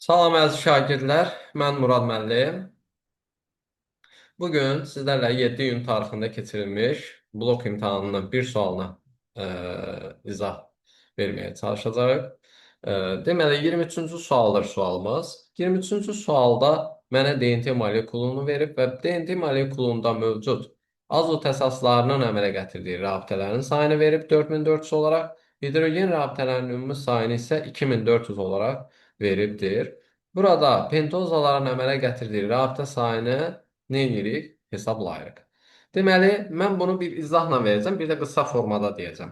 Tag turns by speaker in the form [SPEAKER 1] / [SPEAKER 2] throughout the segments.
[SPEAKER 1] Salam əziz şagirdlər, mən Murad müəllim. Bugün sizlərlə 7 iyun tarixində keçirilmiş blok imtahanının bir sualına izah verməyə çalışacağıq. Deməli, 23-cü sualdır sualımız. 23-cü sualda mənə DNT molekulunu verib və DNT molekulunda mövcud azot əsaslarının əmələ gətirdiyi rabitələrin sayını verib 4400 olaraq, hidrogen rabitələrinin ümumi sayını isə 2400 olaraq veribdir. Burada pentozaların əmələ gətirdiyi rabitə sayını nə edirik? Hesablayırıq. Deməli, mən bunu bir izahla verəcəm, bir də qısa formada deyəcəm.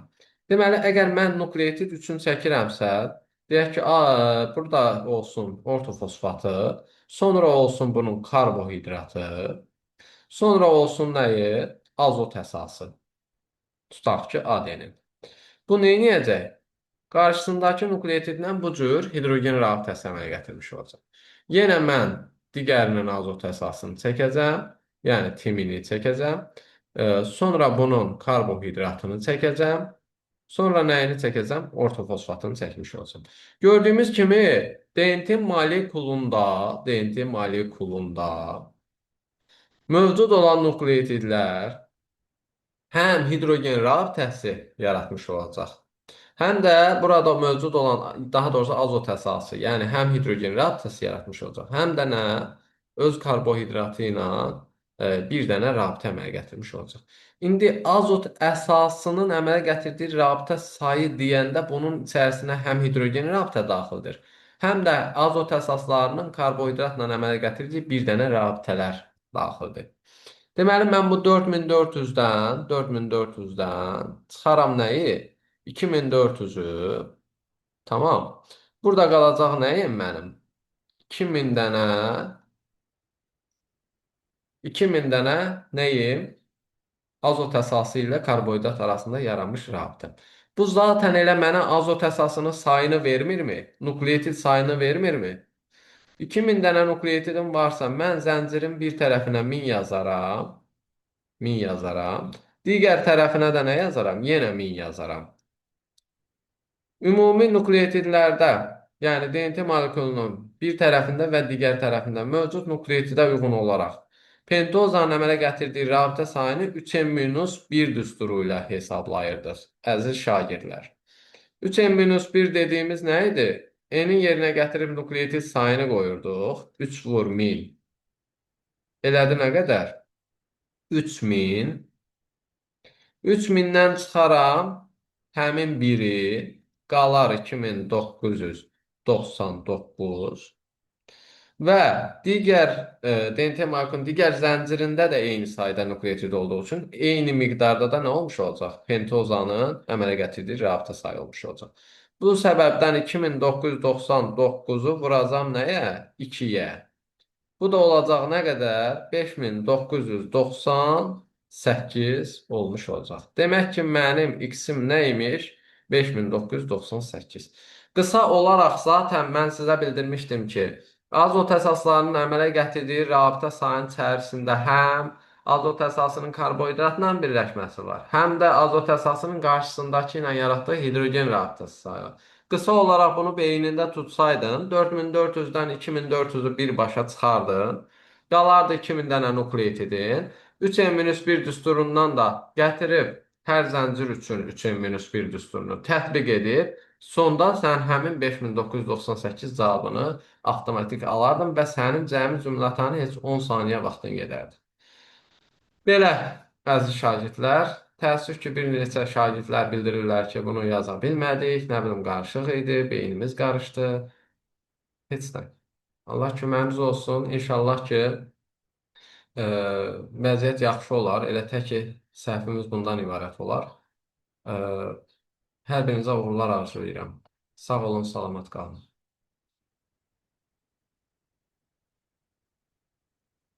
[SPEAKER 1] Deməli, əgər mən nukleotit üçün çəkirəmsə, deyək ki, burada olsun ortofosfatı, sonra olsun bunun karbohidratı, sonra olsun nəyi? Azot əsası. Tutaq ki, adenin. Bu neyniyəcək? Qarşısındakı nukleotidlə bu cür hidrogen rabitəsi əmələ gətirmiş olacaq. Yenə mən digərinin azot əsasını çəkəcəm, yəni timini çəkəcəm. Sonra bunun karbohidratını çəkəcəm. Sonra nəyini çəkəcəm? Ortofosfatını çəkmiş olacam. Gördüyümüz kimi DNT molekulunda mövcud olan nukleotidlər həm hidrogen rabitəsi yaratmış olacaq, həm də burada mövcud olan, daha doğrusu azot əsası, yəni həm hidrogen rabitəsi yaratmış olacaq, həm də nə? Öz karbohidratı ilə bir dənə rabitə əmələ gətirmiş olacaq. İndi azot əsasının əmələ gətirdiyi rabitə sayı deyəndə bunun içərisinə həm hidrogen rabitə daxildir, həm də azot əsaslarının karbohidratla əmələ gətirdiyi bir dənə rabitələr daxildir. Deməli, mən bu 4400-dən çıxaram nəyi? 2400-ü. Tamam. Burada qalacaq nəyim mənim? 2000 dənə 2000 dənə nəyim? Azot əsası ilə karbohidrat arasında yaranmış rabitə. Bu zaten elə mənə azot əsasının sayını vermirmi? Nukleotid sayını vermirmi? 2000 dənə nukleotidim varsa, mən zəncirin bir tərəfinə 1000 yazaram. 1000 yazaram. Digər tərəfinə də nə yazaram? Yenə 1000 yazaram. Ümumi nukleotidlərdə, yəni DNT molekulunun bir tərəfində və digər tərəfində mövcud nukleotidə uyğun olaraq pentozanın əmələ gətirdiyi rabitə sayını 3n-1 düsturu ilə hesablayırdıq, əziz şagirdlər. 3n-1 dediyimiz nə idi? N-in yerinə gətirib nukleotid sayını qoyurduq. 3 vur 1000. Elədi nə qədər? 3000. 3000-dən çıxaram, həmin biri qalar 2999 və digər DNT molekulunun digər zəncirində də eyni sayda nukleotid olduğu üçün eyni miqdarda da nə olmuş olacaq? Pentozanın əmələ gətirdiyi rabitə sayı olmuş olacaq. Bu səbəbdən 2999-u vuracam nəyə? 2-yə. Bu da olacaq nə qədər? 5998 olmuş olacaq. Demək ki, mənim x-im nə imiş? 5998. Qısa olaraq zaten mən sizə bildirmişdim ki, azot əsaslarının əmələ gətirdiyi rabitə sayının içərisində həm azot əsasının karbohidratla birləşməsi var, həm də azot əsasının qarşısındakı ilə yaratdığı hidrogen rabitəsi sayı var. Qısa olaraq bunu beynində tutsaydın, 4400-dən 2400-ü birbaşa çıxardın. Qalardı 2000 dənə nukleotidin. 3n-1 düsturundan da gətirib hər zəncir üçün 3n-1 düsturunu tətbiq edib, sonda sən həmin 5998 cavabını avtomatik alardın və sənin cəmi cümlətanı heç 10 saniyə vaxtın gedərdi. Belə, əziz şagirdlər, təəssüf ki, bir neçə şagirdlər bildirirlər ki, bunu yaza bilmədik, nə bilim, qarışıq idi, beynimiz qarışdı. Heç nə. Allah köməyimiz olsun. İnşallah ki, vəziyyət yaxşı olar. Elə tək ki, səhvimiz bundan ibarət olar. Ə, Hər birinizə uğurlar arzulayıram. Sağ olun, salamat qalın.